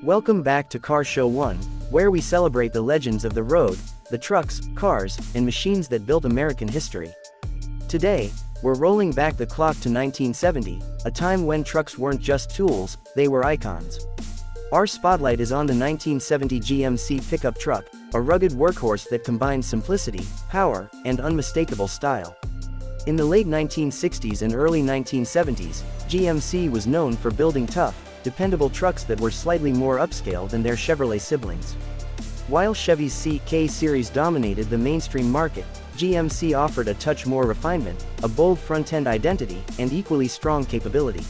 Welcome back to Car Show 1, where we celebrate the legends of the road, the trucks, cars, and machines that built American history. Today, we're rolling back the clock to 1970, a time when trucks weren't just tools, they were icons. Our spotlight is on the 1970 GMC Pickup Truck, a rugged workhorse that combined simplicity, power, and unmistakable style. In the late 1960s and early 1970s, GMC was known for building tough, dependable trucks that were slightly more upscale than their Chevrolet siblings. While Chevy's C series dominated the mainstream market, GMC offered a touch more refinement, a bold front-end identity, and equally strong capability.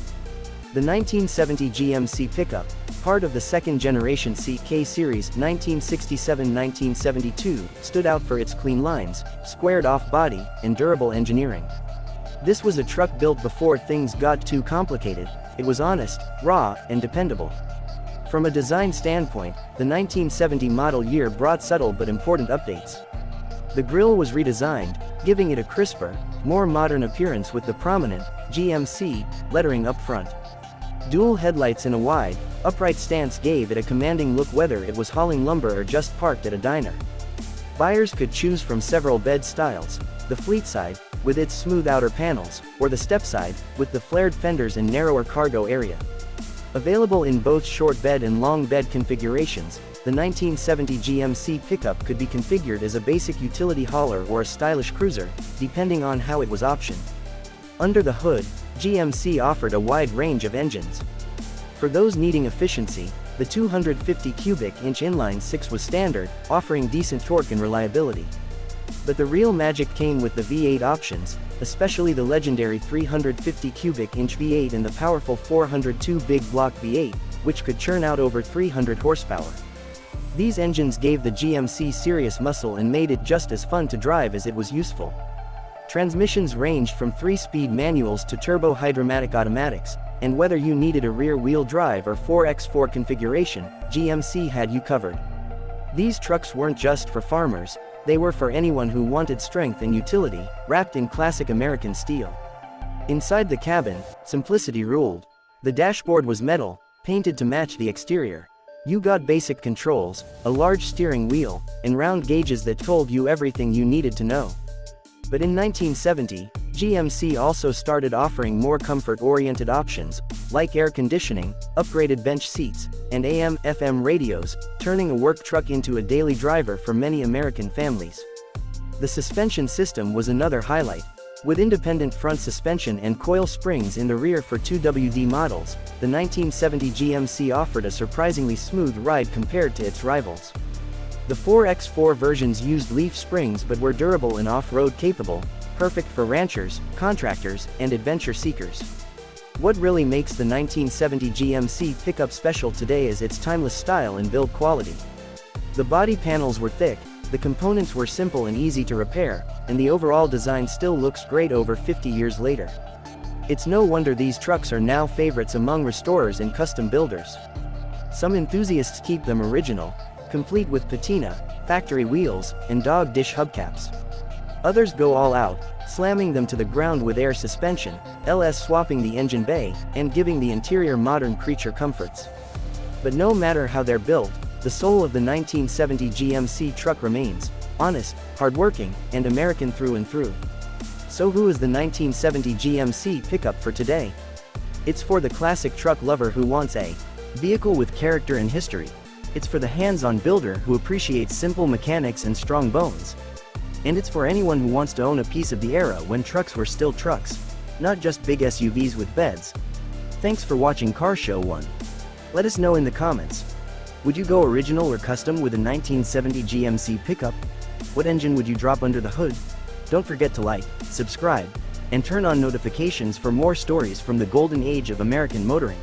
The 1970 GMC Pickup, part of the second-generation C series 1967-1972, stood out for its clean lines, squared-off body, and durable engineering. This was a truck built before things got too complicated. It was honest, raw, and dependable. From a design standpoint, the 1970 model year brought subtle but important updates. The grille was redesigned, giving it a crisper, more modern appearance with the prominent GMC lettering up front. Dual headlights in a wide, upright stance gave it a commanding look whether it was hauling lumber or just parked at a diner. Buyers could choose from several bed styles: the fleetside, with its smooth outer panels, or the stepside, with the flared fenders and narrower cargo area. Available in both short bed and long bed configurations, the 1970 GMC Pickup could be configured as a basic utility hauler or a stylish cruiser, depending on how it was optioned. Under the hood, GMC offered a wide range of engines. For those needing efficiency, the 250 cubic inch inline-six was standard, offering decent torque and reliability. But the real magic came with the V8 options, especially the legendary 350 cubic inch V8 and the powerful 402 big block V8, which could churn out over 300 horsepower. These engines gave the GMC serious muscle and made it just as fun to drive as it was useful. Transmissions ranged from 3-speed manuals to turbo-hydromatic automatics, and whether you needed a rear-wheel drive or 4x4 configuration, GMC had you covered. These trucks weren't just for farmers, they were for anyone who wanted strength and utility, wrapped in classic American steel. Inside the cabin, simplicity ruled. The dashboard was metal, painted to match the exterior. You got basic controls, a large steering wheel, and round gauges that told you everything you needed to know. But in 1970, GMC also started offering more comfort-oriented options, like air conditioning, upgraded bench seats, and AM/FM radios, turning a work truck into a daily driver for many American families. The suspension system was another highlight. With independent front suspension and coil springs in the rear for 2WD models, the 1970 GMC offered a surprisingly smooth ride compared to its rivals. The 4x4 versions used leaf springs but were durable and off-road capable, perfect for ranchers, contractors, and adventure seekers. What really makes the 1970 GMC Pickup special today is its timeless style and build quality. The body panels were thick, the components were simple and easy to repair, and the overall design still looks great over 50 years later. It's no wonder these trucks are now favorites among restorers and custom builders. Some enthusiasts keep them original, complete with patina, factory wheels, and dog dish hubcaps. Others go all out, slamming them to the ground with air suspension, swapping the engine bay, and giving the interior modern creature comforts. But no matter how they're built, the soul of the 1970 GMC truck remains: honest, hardworking, and American through and through. So who is the 1970 GMC Pickup for today? It's for the classic truck lover who wants a vehicle with character and history. It's for the hands-on builder who appreciates simple mechanics and strong bones. And it's for anyone who wants to own a piece of the era when trucks were still trucks, not just big SUVs with beds. Thanks for watching Car Show 1. Let us know in the comments. Would you go original or custom with a 1970 GMC Pickup? What engine would you drop under the hood? Don't forget to like, subscribe, and turn on notifications for more stories from the golden age of American motoring.